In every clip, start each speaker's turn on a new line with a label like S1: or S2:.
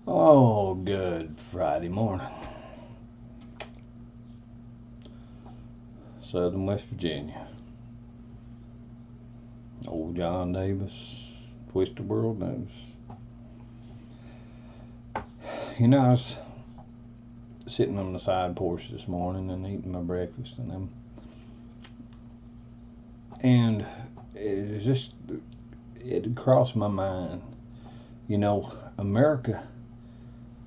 S1: Oh, good Friday morning. Southern West Virginia. Old John Davis, Twisted World News. I was sitting on the side porch this morning and eating my breakfast and it crossed my mind. America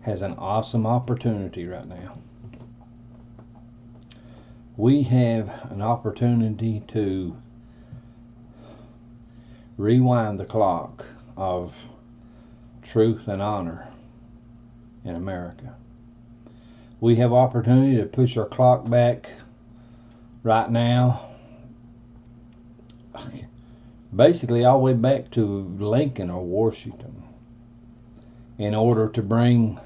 S1: has an awesome opportunity right now. We have an opportunity to rewind the clock of truth and honor in America. We have opportunity to push our clock back right now, basically all the way back to Lincoln or Washington, in order to bring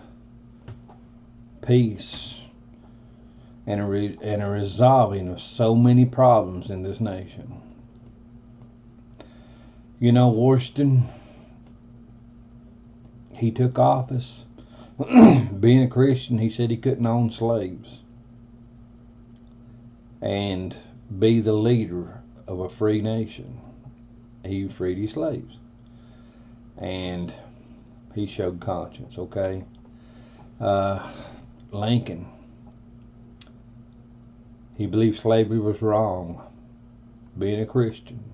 S1: peace and a resolving of so many problems in this nation. Washington, he took office. Being a Christian, he said he couldn't own slaves and be the leader of a free nation. He freed his slaves. And he showed conscience, okay? Lincoln, he believed slavery was wrong. Being a Christian,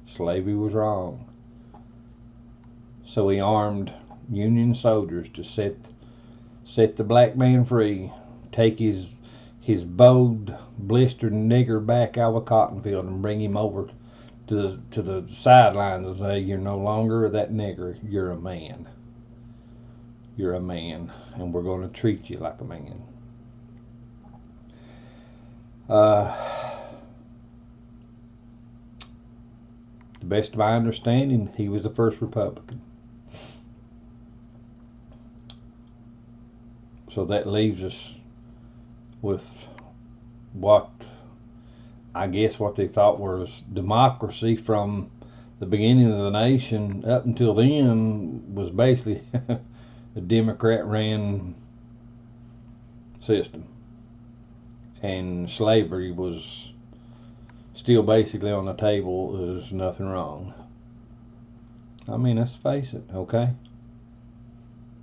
S1: slavery was wrong. So he armed Union soldiers to set the black man free, take his bowed, blistered nigger back out of a cotton field and bring him over to the sidelines and say, "You're no longer that nigger, you're a man. You're a man, and we're going to treat you like a man." To the best of my understanding, he was the first Republican. So that leaves us with what they thought was democracy from the beginning of the nation up until then was basically a Democrat-ran system. And slavery was still basically on the table. There's nothing wrong. I mean, let's face it, okay?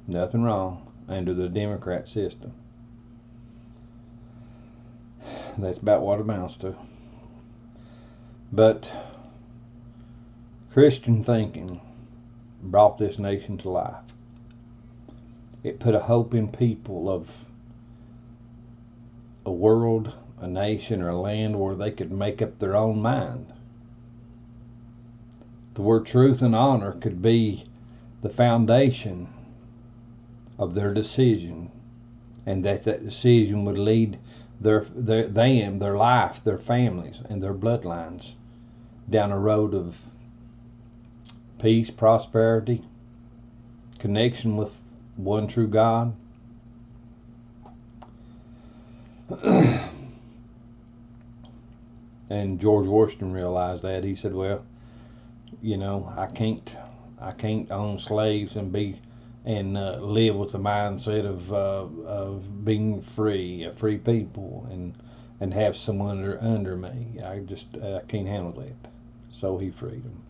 S1: Nothing wrong under the Democrat system. That's about what it amounts to. But Christian thinking brought this nation to life. It put a hope in people of a world, a nation, or a land where they could make up their own mind. The word truth and honor could be the foundation of their decision, and that decision would lead their life, their families, and their bloodlines down a road of peace, prosperity, connection with one true God. And George Washington realized that. He said, "Well, I can't own slaves and live with the mindset of being free, a free people, and have someone under me. I can't handle that." So he freed them.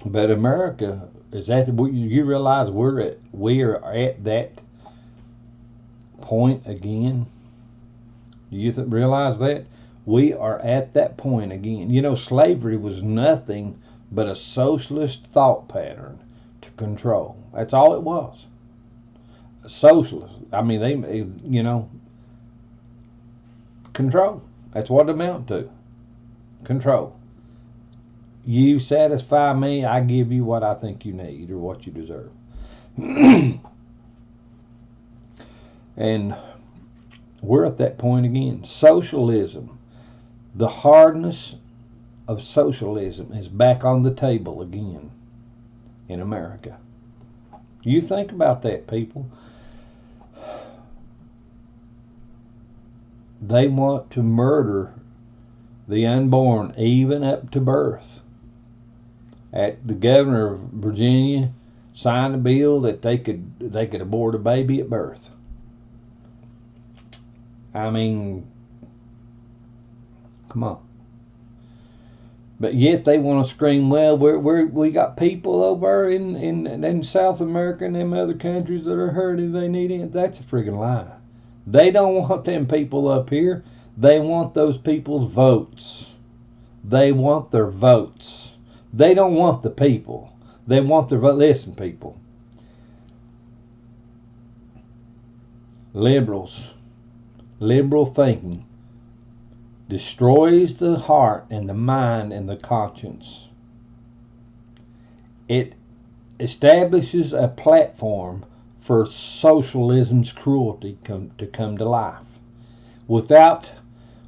S1: But America is that. You realize we are at that point again? Do you realize that we are at that point again? Slavery was nothing but a socialist thought pattern to control. That's all it was. Socialist. I mean, control. That's what it amounted to. Control. You satisfy me, I give you what I think you need or what you deserve. And we're at that point again. Socialism. The hardness of socialism is back on the table again in America. You think about that, people. They want to murder the unborn even up to birth. The governor of Virginia sign a bill that they could abort a baby at birth. I mean, come on. But yet they want to scream, well, we got people over in South America and them other countries that are hurting, they need it. That's a friggin' lie. They don't want them people up here. They want those people's votes. They want their votes. They don't want the people. They want their vote. Listen, people. Liberal thinking destroys the heart and the mind and the conscience. It establishes a platform for socialism's cruelty to come to life. Without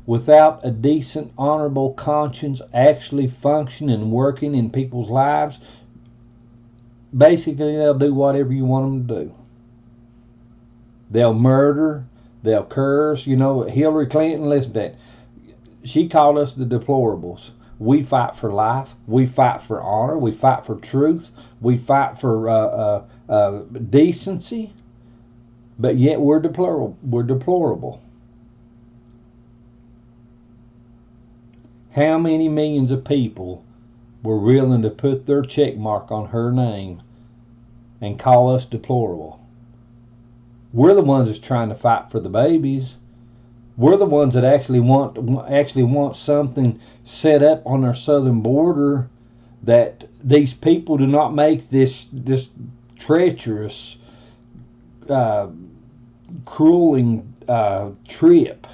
S1: a decent, honorable conscience actually functioning and working in people's lives, basically they'll do whatever you want them to do. They'll murder, they'll curse. You know, Hillary Clinton, listen to that. She called us the deplorables. We fight for life. We fight for honor. We fight for truth. We fight for decency. But yet we're deplorable. We're deplorable. How many millions of people were willing to put their check mark on her name and call us deplorable? We're the ones that's trying to fight for the babies. We're the ones that actually want something set up on our southern border, that these people do not make this treacherous, crueling trip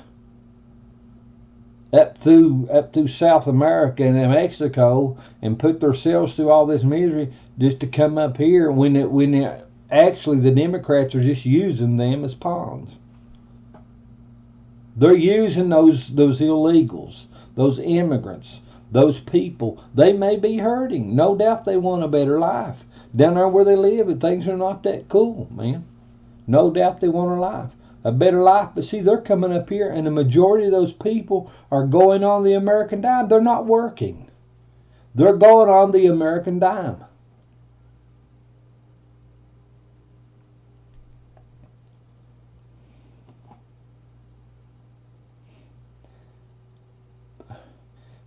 S1: up through South America and Mexico and put themselves through all this misery just to come up here when actually the Democrats are just using them as pawns. They're using those illegals, those immigrants, those people. They may be hurting. No doubt they want a better life. Down there where they live, and things are not that cool, man. No doubt they want a better life. But see, they're coming up here, and the majority of those people are going on the American dime. They're not working. They're going on the American dime.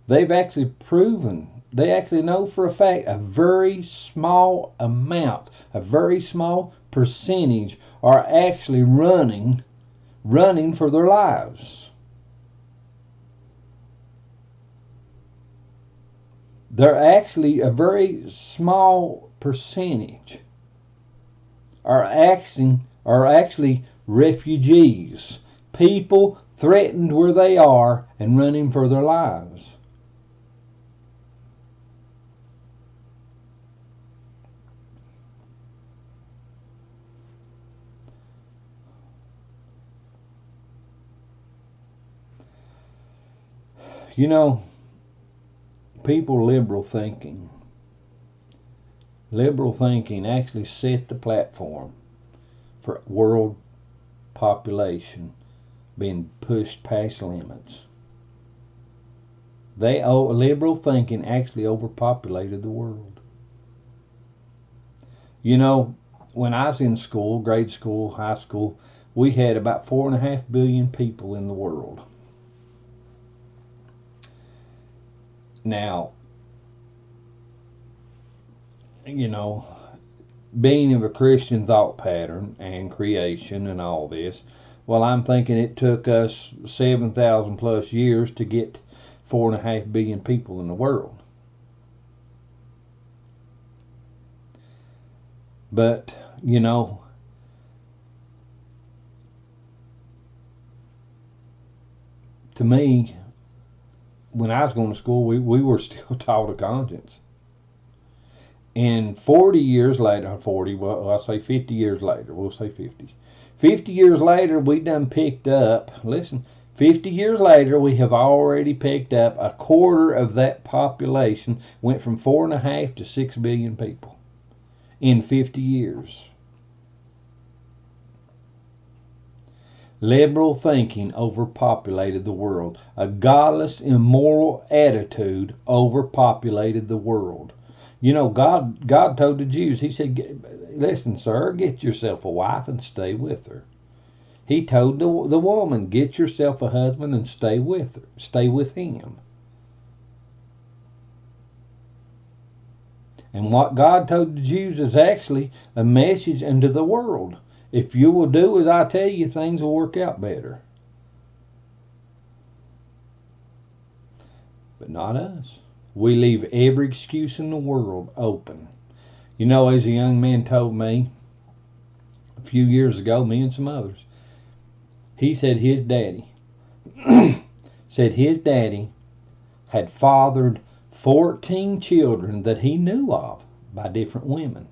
S1: They've actually proven, they actually know for a fact a very small amount, a very small percentage are actually running for their lives. They're actually a very small percentage are actually refugees, people threatened where they are and running for their lives. You know, people liberal thinking actually set the platform for world population being pushed past limits. Liberal thinking actually overpopulated the world. You know, when I was in school, grade school, high school, we had about 4.5 billion people in the world. Now, you know, being of a Christian thought pattern and creation and all this, well, I'm thinking it took us 7,000 plus years to get 4.5 billion people in the world. But, you know, to me, when I was going to school, we were still taught a conscience. And 40 years later, I'll say 50 years later, we'll say 50. 50 years later, we done picked up, listen, 50 years later, we have already picked up a quarter of that population, went from 4.5 to 6 billion people in 50 years. Liberal thinking overpopulated the world. A godless, immoral attitude overpopulated the world. You know, God told the Jews, he said, listen, sir, get yourself a wife and stay with her. He told the woman, get yourself a husband and stay with her. Stay with him. And what God told the Jews is actually a message unto the world. If you will do as I tell you, things will work out better. But not us. We leave every excuse in the world open. You know, as a young man told me a few years ago, me and some others, he said his daddy had fathered 14 children that he knew of by different women.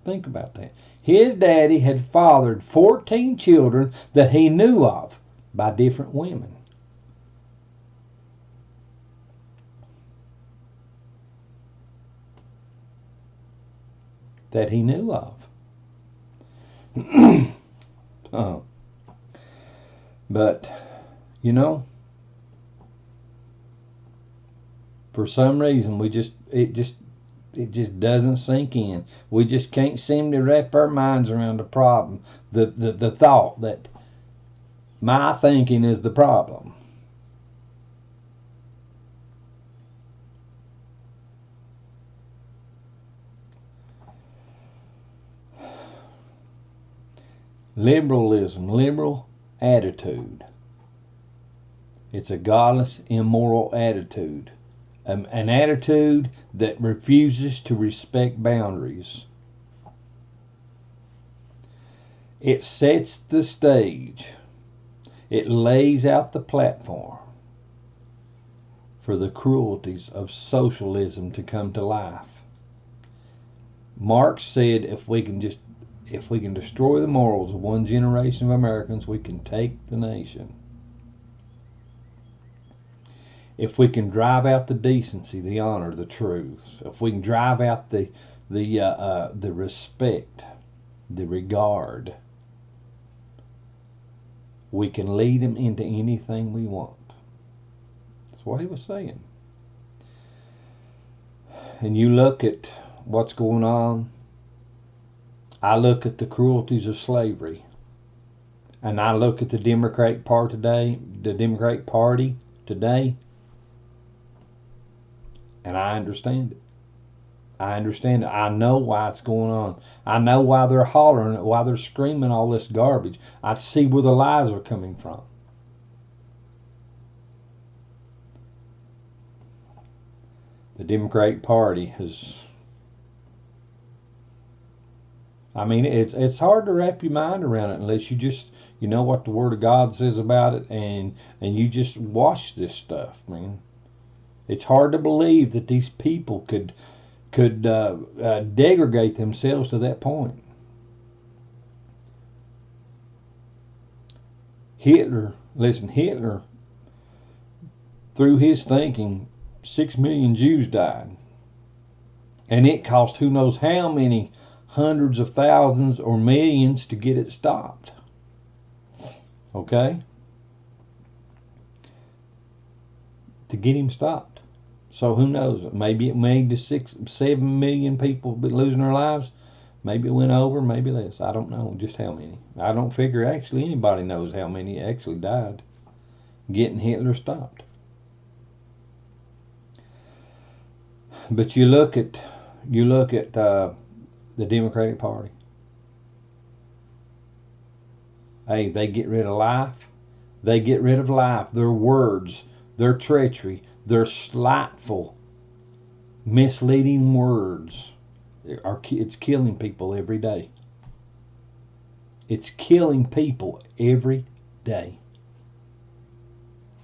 S1: Think about that. His daddy had fathered 14 children that he knew of by different women. That he knew of. But, you know, for some reason it just doesn't sink in. We just can't seem to wrap our minds around the problem, the thought that my thinking is the problem. Liberalism, liberal attitude. It's a godless, immoral attitude. An attitude that refuses to respect boundaries. It sets the stage. It lays out the platform for the cruelties of socialism to come to life. Marx said if we can destroy the morals of one generation of Americans, we can take the nation. If we can drive out the decency, the honor, the truth, if we can drive out the respect, the regard, we can lead them into anything we want. That's what he was saying. And you look at what's going on. I look at the cruelties of slavery, and I look at the Democratic Party today, and I understand it. I know why it's going on. I know why they're hollering it, why they're screaming all this garbage. I see where the lies are coming from. The Democratic Party has... I mean, it's hard to wrap your mind around it unless you know what the Word of God says about it, and you just watch this stuff, man. It's hard to believe that these people could degrade themselves to that point. Hitler, through his thinking, 6 million Jews died, and it cost who knows how many hundreds of thousands or millions to get it stopped. Okay? To get him stopped. So who knows? Maybe it made the 7 million people be losing their lives. Maybe it went over, maybe less. I don't know just how many. I don't figure actually anybody knows how many actually died getting Hitler stopped. But you look at the Democratic Party. Hey, they get rid of life. They get rid of life. Their words, their treachery, their slightful, misleading words. It's killing people every day. It's killing people every day.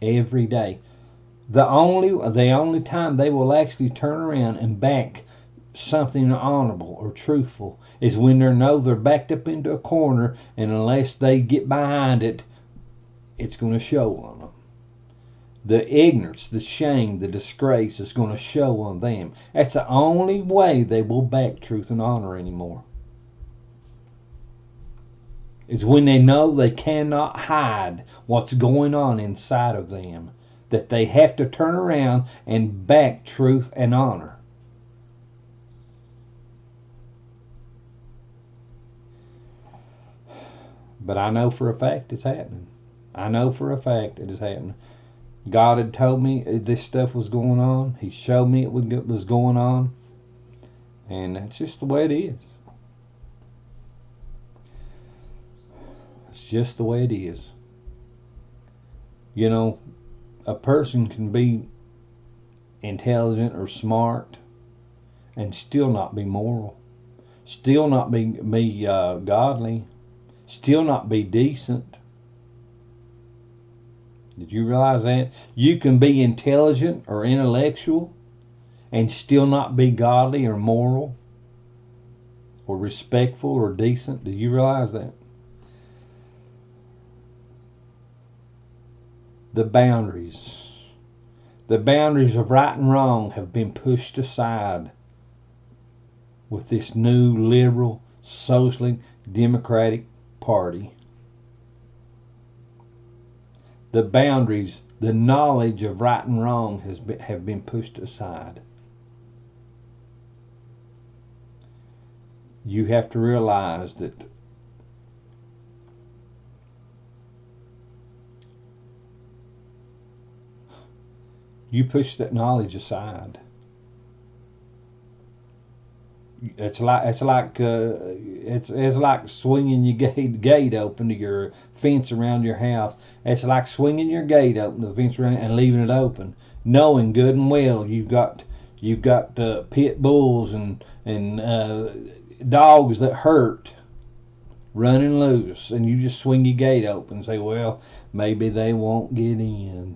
S1: Every day. The only time they will actually turn around and back something honorable or truthful is when they're backed up into a corner, and unless they get behind it, it's going to show on them. The ignorance, the shame, the disgrace is going to show on them. That's the only way they will back truth and honor anymore. Is when they know they cannot hide what's going on inside of them. that they have to turn around and back truth and honor. But I know for a fact it's happening. I know for a fact it is happening. God had told me this stuff was going on. He showed me it was going on. And that's just the way it is. It's just the way it is. You know, a person can be intelligent or smart and still not be moral, still not be godly, still not be decent. Did you realize that? You can be intelligent or intellectual and still not be godly or moral or respectful or decent. Did you realize that? The boundaries of right and wrong have been pushed aside with this new liberal, socially democratic party. The boundaries, the knowledge of right and wrong have been pushed aside. You have to realize that you push that knowledge aside. It's like swinging your gate open to your fence around your house. It's like swinging your gate open to the fence around and leaving it open, knowing good and well you've got pit bulls and dogs that hurt running loose, and you just swing your gate open and say, well, maybe they won't get in.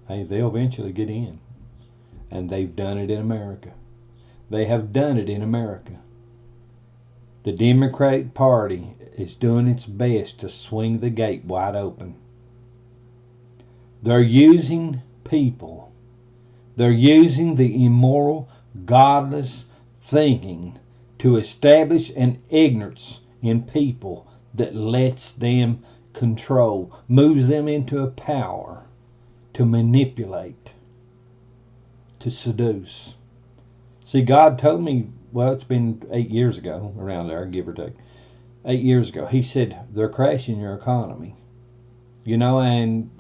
S1: Hey, they'll eventually get in. And they've done it in America. They have done it in America. The Democratic Party is doing its best to swing the gate wide open. They're using people. They're using the immoral, godless thinking to establish an ignorance in people that lets them control, moves them into a power to manipulate, to seduce. See, God told me, well, it's been 8 years ago, around there, give or take. 8 years ago, He said, they're crashing your economy. You know, and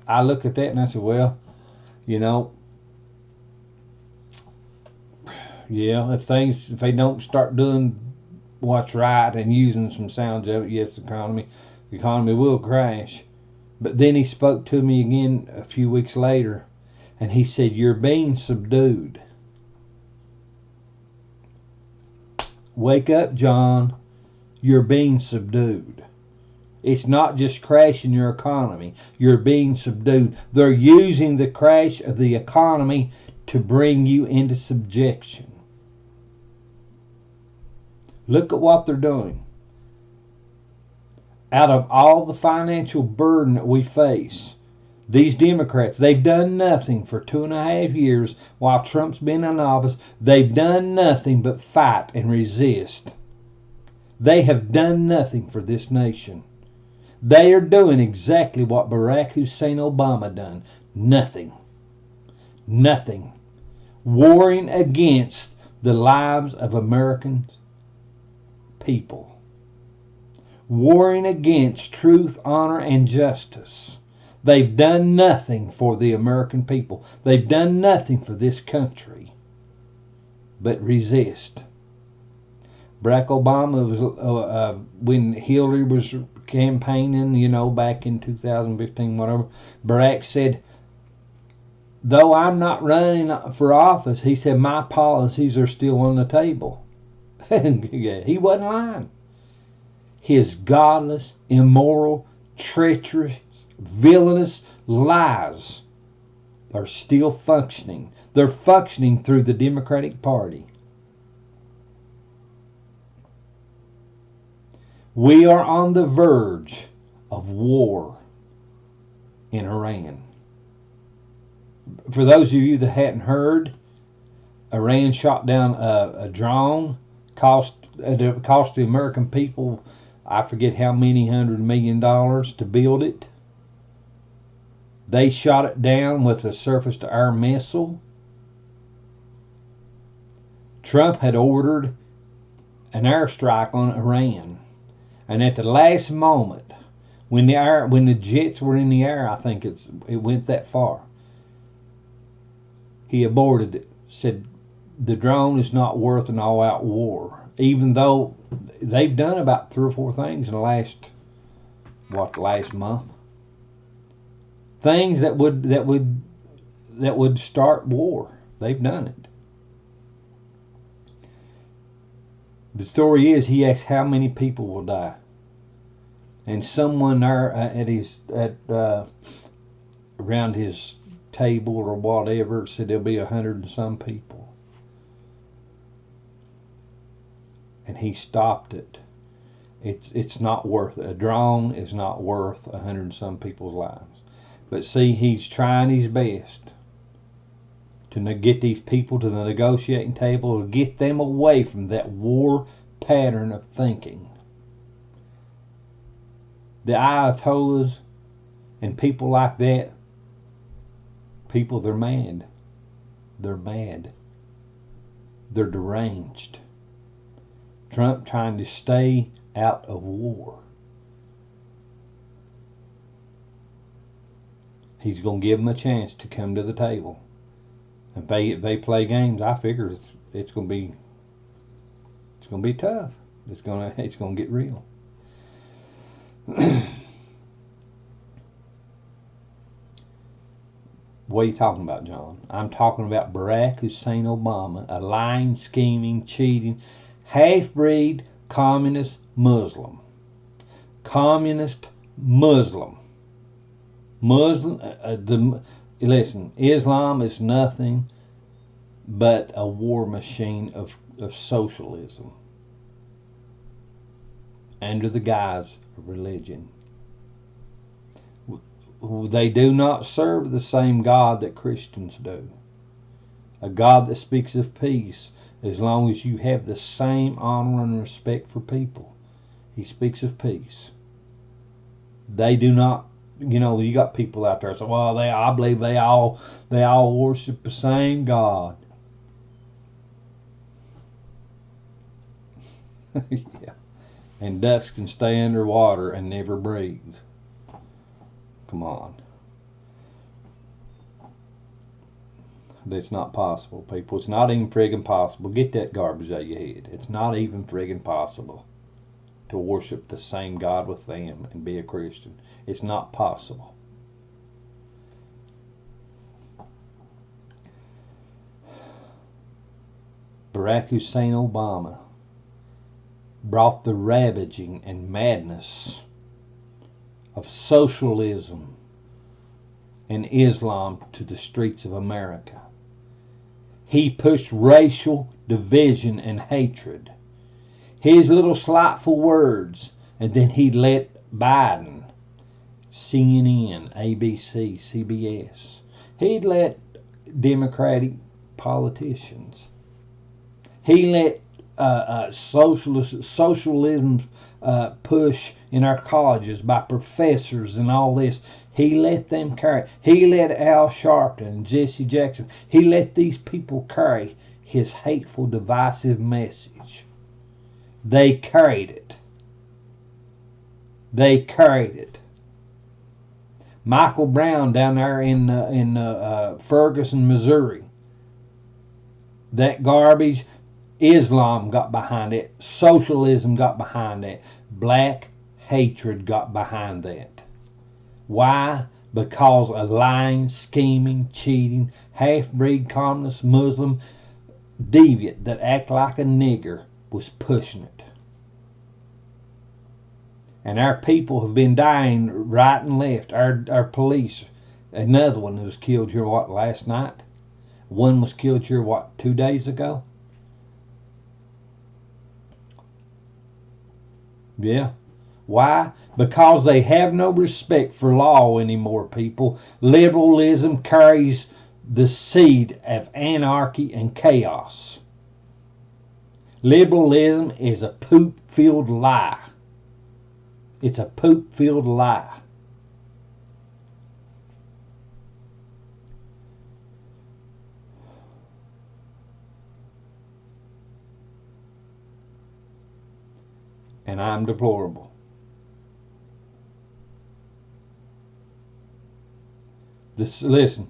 S1: I look at that and I said, well, you know, yeah, if they don't start doing what's right and using some sounds of it, yes, the economy will crash. But then He spoke to me again a few weeks later, and He said, you're being subdued. Wake up, John. You're being subdued. It's not just crashing your economy. You're being subdued. They're using the crash of the economy to bring you into subjection. Look at what they're doing. Out of all the financial burden that we face, these Democrats, they've done nothing for 2.5 years while Trump's been in office. They've done nothing but fight and resist. They have done nothing for this nation. They are doing exactly what Barack Hussein Obama done. Nothing. Nothing. Warring against the lives of American people. Warring against truth, honor, and justice. They've done nothing for the American people. They've done nothing for this country but resist. Barack Obama was, when Hillary was campaigning, you know, back in 2015, whatever, Barack said, though I'm not running for office, he said, my policies are still on the table. He wasn't lying. His godless, immoral, treacherous, villainous lies are still functioning. They're functioning through the Democratic Party. We are on the verge of war in Iran. For those of you that hadn't heard, Iran shot down a drone, cost the American people I forget how many $100 million to build it. They shot it down with a surface-to-air missile. Trump had ordered an airstrike on Iran, and at the last moment, when the jets were in the air, I think it went that far. He aborted it. Said the drone is not worth an all-out war, even though they've done about 3 or 4 things in the last month. Things that would start war. They've done it. The story is, he asked how many people will die, and someone there around his table or whatever said there'll be 100 and some people, and he stopped it. It's not worth it. A drone is not worth 100 and some people's lives. But see, he's trying his best to get these people to the negotiating table, to get them away from that war pattern of thinking. The Ayatollahs and people like that, they're mad. They're mad. They're deranged. Trump trying to stay out of war. He's going to give them a chance to come to the table. If they play games, I figure it's going to be tough. It's going to get real. What are you talking about, John? I'm talking about Barack Hussein Obama, a lying, scheming, cheating, half-breed communist Muslim. Communist Muslim. Listen, Islam is nothing but a war machine of socialism under the guise of religion. They do not serve the same God that Christians do. A God that speaks of peace, as long as you have the same honor and respect for people. He speaks of peace. They do not. You got people out there say, well, I believe they all worship the same God. Yeah. And ducks can stay underwater and never breathe. Come on. That's not possible, people. It's not even friggin' possible. Get that garbage out of your head. It's not even friggin' possible to worship the same God with them and be a Christian. It's not possible. Barack Hussein Obama brought the ravaging and madness of socialism and Islam to the streets of America. He pushed racial division and hatred. His little slightful words, and then he let Biden, CNN, ABC, CBS, he'd let Democratic politicians, he let socialism push in our colleges by professors and all this. He let them carry. He let Al Sharpton and Jesse Jackson, he let these people carry his hateful, divisive message. They carried it. They carried it. Michael Brown down there in Ferguson, Missouri. That garbage, Islam got behind it. Socialism got behind it. Black hatred got behind that. Why? Because a lying, scheming, cheating, half-breed communist Muslim deviant that act like a nigger was pushing it. And our people have been dying right and left. Our police, another one was killed here, last night? One was killed here, 2 days ago? Yeah. Why? Because they have no respect for law anymore, people. Liberalism carries the seed of anarchy and chaos. Liberalism is a poop-filled lie. It's a poop-filled lie. And I'm deplorable. Listen,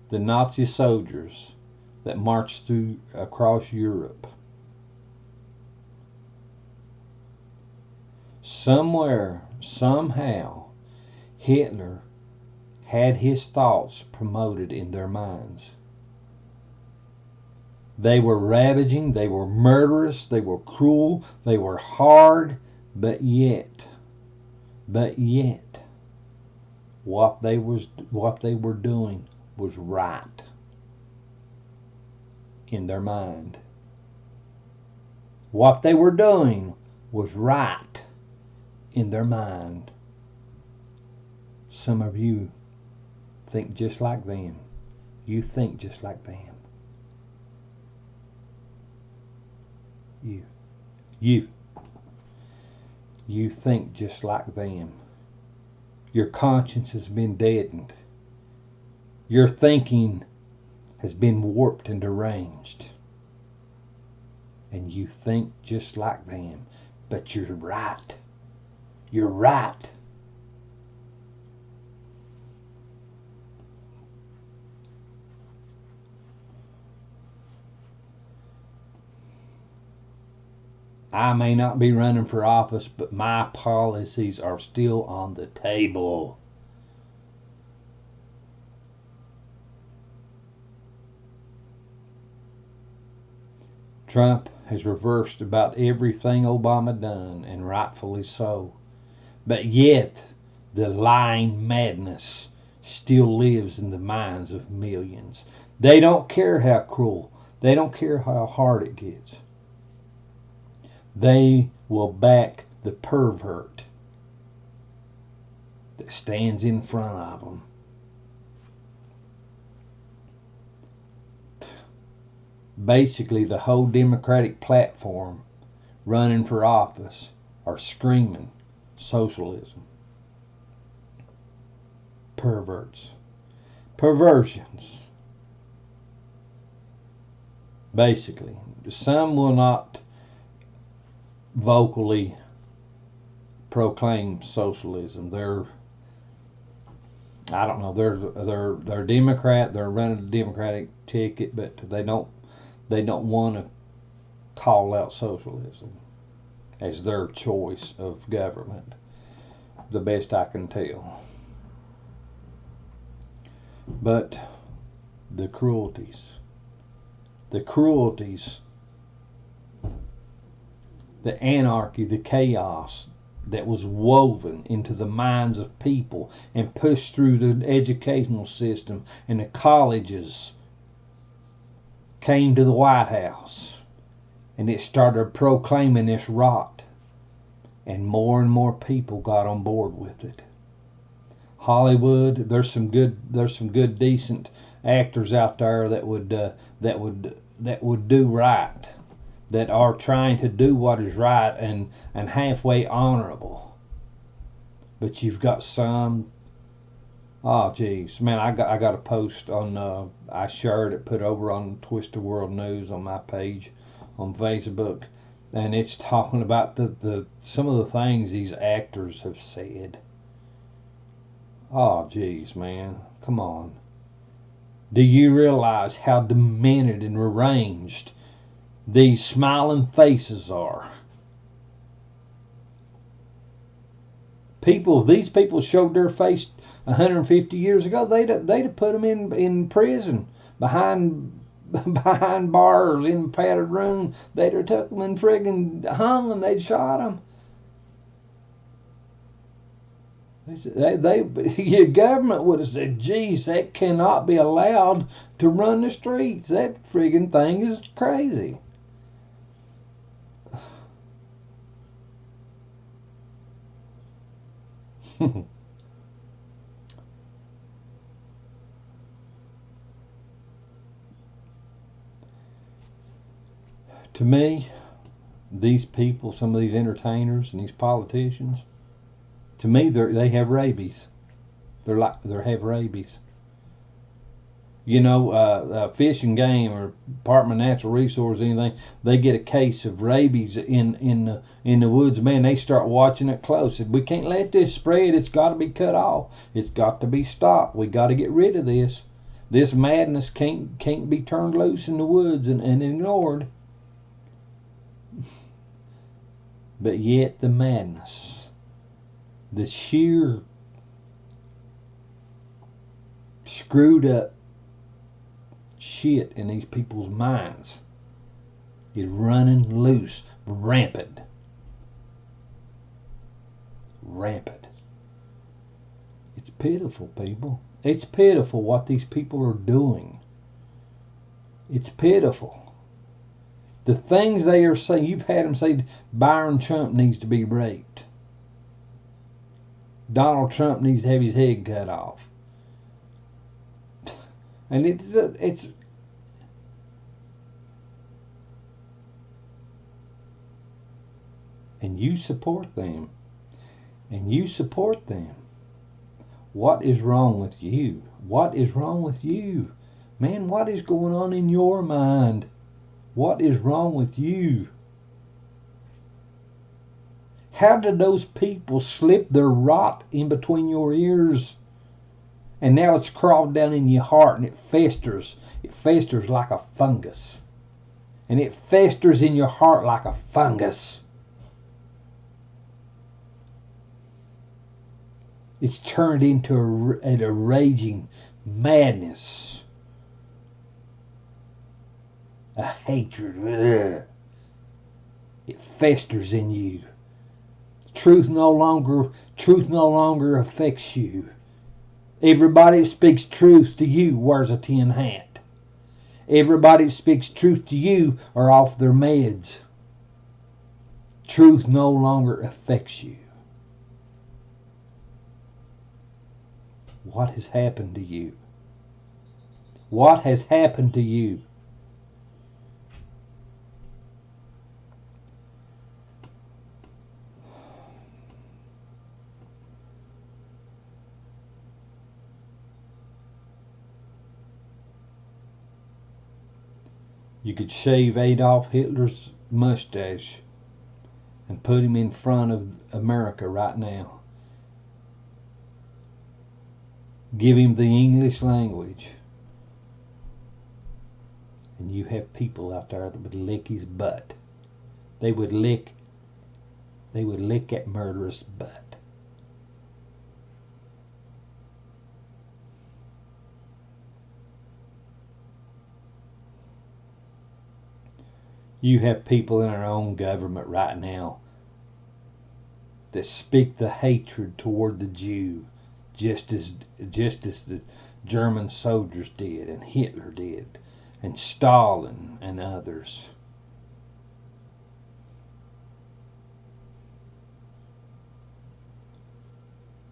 S1: the Nazi soldiers that marched through across Europe, somewhere, somehow, Hitler had his thoughts promoted in their minds. They were ravaging, they were murderous, they were cruel, they were hard, but yet, what they were doing was right in their mind. What they were doing was right in their mind. Some of you think just like them. You think just like them. You think just like them. Your conscience has been deadened. Your thinking has been warped and deranged. And you think just like them. But you're right. You're right. I may not be running for office, but my policies are still on the table. Trump has reversed about everything Obama done, and rightfully so. But yet, the lying madness still lives in the minds of millions. They don't care how cruel. They don't care how hard it gets. They will back the pervert that stands in front of them. Basically, the whole Democratic platform running for office are screaming socialism. Perverts. Perversions. Basically. Some will not vocally proclaim socialism. I don't know, they're Democrat, they're running a Democratic ticket, but they don't want to call out socialism as their choice of government, the best I can tell. But the cruelties, the anarchy, the chaos that was woven into the minds of people and pushed through the educational system and the colleges came to the White House, and it started proclaiming this rot, and more people got on board with it. Hollywood, there's some good decent actors out there that would do right, that are trying to do what is right and halfway honorable. But you've got some. Oh geez, man! I got a post on. I shared it, put over on Twist the World News on my page on Facebook, and it's talking about the some of the things these actors have said. Oh geez, man! Come on. Do you realize how demented and deranged these smiling faces are? These people showed their face 150 years ago. They'd have put them in prison behind bars in a padded room. They'd have took them and friggin' hung them. They'd shot them. Your government would have said, "Geez, that cannot be allowed to run the streets. That friggin' thing is crazy." To me, these people, some of these entertainers and these politicians, To me, they have rabies. They have rabies. You know, Fish and Game or Department of Natural Resources, anything, they get a case of rabies in the woods. Man, they start watching it close. We can't let this spread. It's got to be cut off. It's got to be stopped. We got to get rid of this. This madness can't be turned loose in the woods and ignored. But yet the madness, the sheer screwed up shit in these people's minds is running loose, rampant. It's pitiful, people. It's pitiful what these people are doing. It's pitiful. The things they are saying, you've had them say Byron Trump needs to be raped. Donald Trump needs to have his head cut off. And it's and you support them. And you support them. What is wrong with you? What is wrong with you? Man, what is going on in your mind? What is wrong with you? How did those people slip their rot in between your ears? And now it's crawled down in your heart and it festers. It festers like a fungus. And it festers in your heart like a fungus. It's turned into a raging madness. A hatred. Ugh. It festers in you. Truth no longer affects you. Everybody that speaks truth to you wears a tin hat. Everybody that speaks truth to you are off their meds. Truth no longer affects you. What has happened to you? What has happened to you? You could shave Adolf Hitler's mustache and put him in front of America right now. Give him the English language. And you have people out there that would lick his butt. They would lick that murderous butt. You have people in our own government right now that speak the hatred toward the Jew, just as the German soldiers did, and Hitler did, and Stalin and others.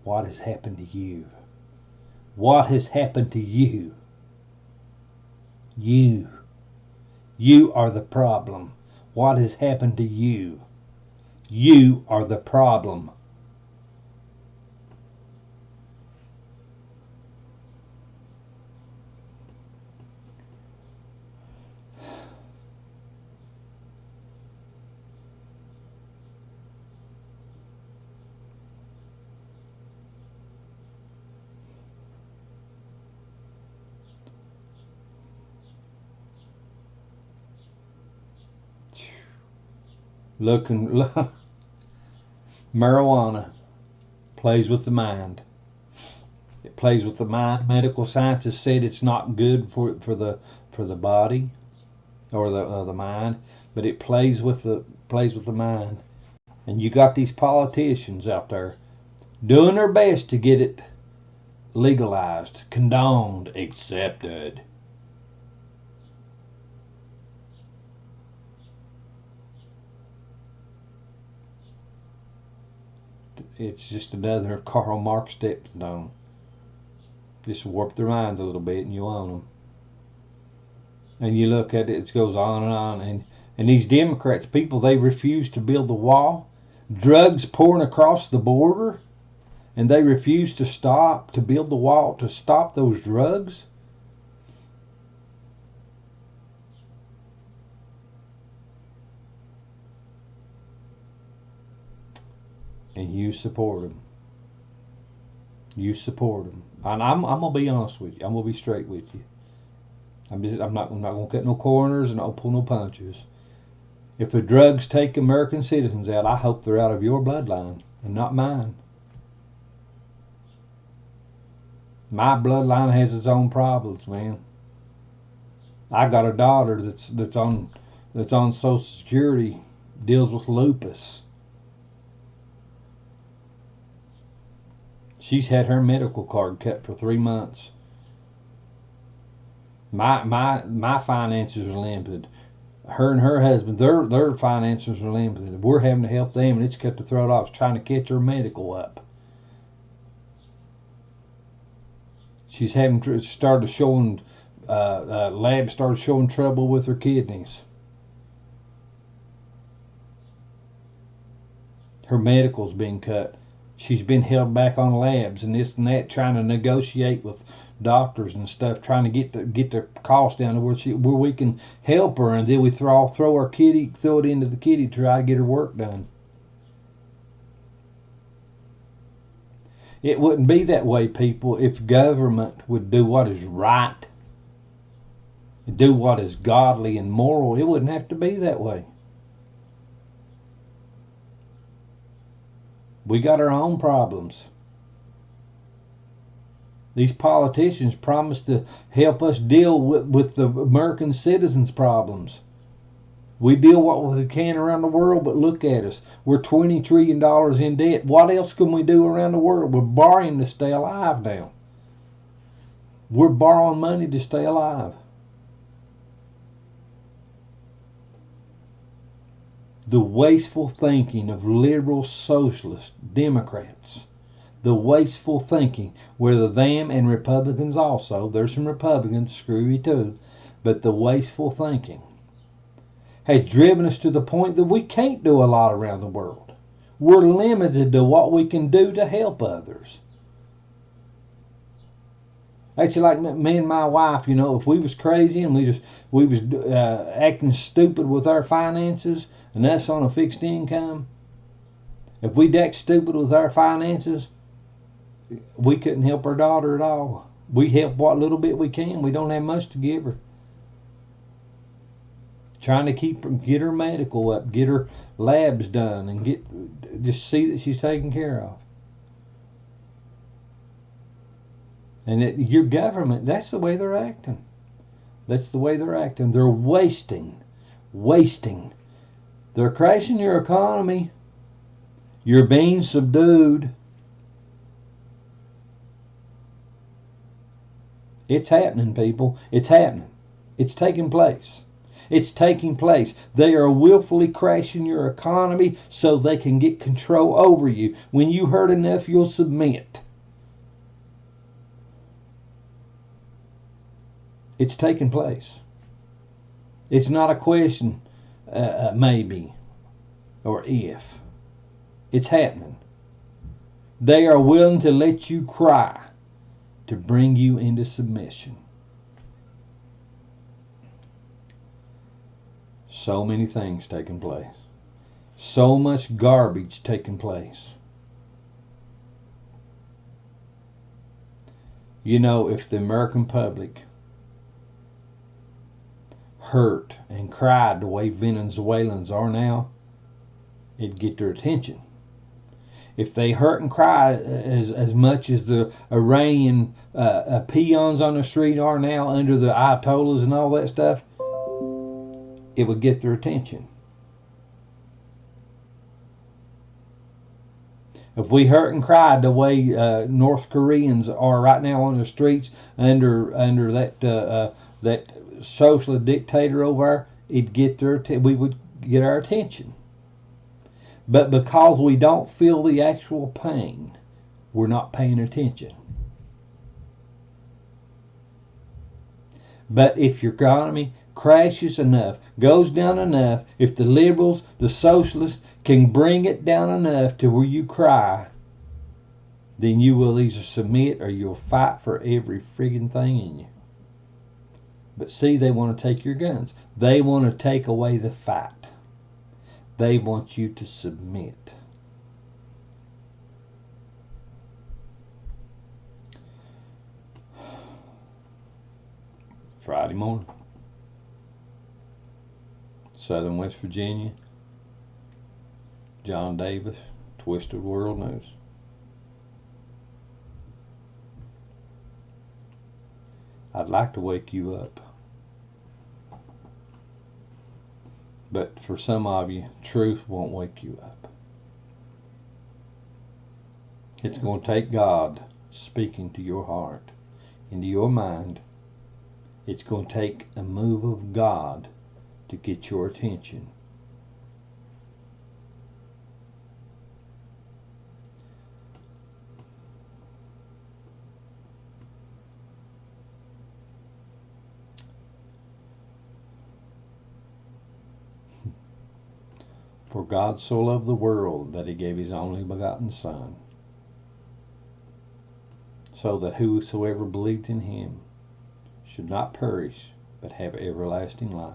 S1: What has happened to you? What has happened to you? You are the problem. What has happened to you? You are the problem. Look, marijuana plays with the mind. It plays with the mind. Medical science has said it's not good for the body or the mind, but it plays with the mind. And you got these politicians out there doing their best to get it legalized, condoned, accepted. It's just another Karl Marx stepstone. Just warp their minds a little bit and you own them. And you look at it, it goes on and on. And these Democrats, people, they refuse to build the wall. Drugs pouring across the border. and they refuse to build the wall to stop those drugs. And you support them. You support them. And I'm gonna be honest with you. I'm gonna be straight with you. I'm not gonna cut no corners and not pull no punches. If the drugs take American citizens out, I hope they're out of your bloodline and not mine. My bloodline has its own problems, man. I got a daughter that's on Social Security, deals with lupus. She's had her medical card cut for 3 months. My finances are limited. Her and her husband, their finances are limited. We're having to help them, and it's cut the throat off. It's trying to catch her medical up. She's having labs started showing trouble with her kidneys. Her medical's being cut. She's been held back on labs and this and that, trying to negotiate with doctors and stuff, trying to get the cost down to where we can help her, and then we throw it into the kitty to try to get her work done. It wouldn't be that way, people, if government would do what is right, do what is godly and moral. It wouldn't have to be that way. We got our own problems. These politicians promise to help us deal with the American citizens' problems. We deal what we can around the world, but look at us. We're $20 trillion in debt. What else can we do around the world? We're borrowing to stay alive now. We're borrowing money to stay alive. The wasteful thinking of liberal socialist Democrats. The wasteful thinking, whether them and Republicans also, there's some Republicans screwy too, but the wasteful thinking has driven us to the point that we can't do a lot around the world. We're limited to what we can do to help others. Actually, like me and my wife, if we was crazy and we was acting stupid with our finances, and us on a fixed income, if we'd act stupid with our finances, we couldn't help our daughter at all. We help what little bit we can. We don't have much to give her. Trying to get her medical up, get her labs done, and just see that she's taken care of. And your government, that's the way they're acting. That's the way they're acting. They're wasting. They're crashing your economy. You're being subdued. It's happening, people. It's happening. It's taking place. It's taking place. They are willfully crashing your economy so they can get control over you. When you hurt enough, you'll submit. It's taking place. It's not a question, maybe, or if. It's happening. They are willing to let you cry to bring you into submission. So many things taking place. So much garbage taking place. If the American public hurt and cried the way Venezuelans are now, it'd get their attention. If they hurt and cry as much as the Iranian peons on the street are now under the Ayatollahs and all that stuff, it would get their attention. If we hurt and cried the way North Koreans are right now on the streets under that socialist dictator over there, we would get our attention. But because we don't feel the actual pain, we're not paying attention. But if your economy crashes enough, goes down enough, if the liberals, the socialists can bring it down enough to where you cry, then you will either submit or you'll fight for every friggin' thing in you. But see, they want to take your guns. They want to take away the fight. They want you to submit. Friday morning, Southern West Virginia, John Davis, Twisted World News. I'd like to wake you up. But for some of you, truth won't wake you up. It's going to take God speaking to your heart, into your mind. It's going to take a move of God to get your attention. For God so loved the world that he gave his only begotten Son, so that whosoever believed in him should not perish, but have everlasting life.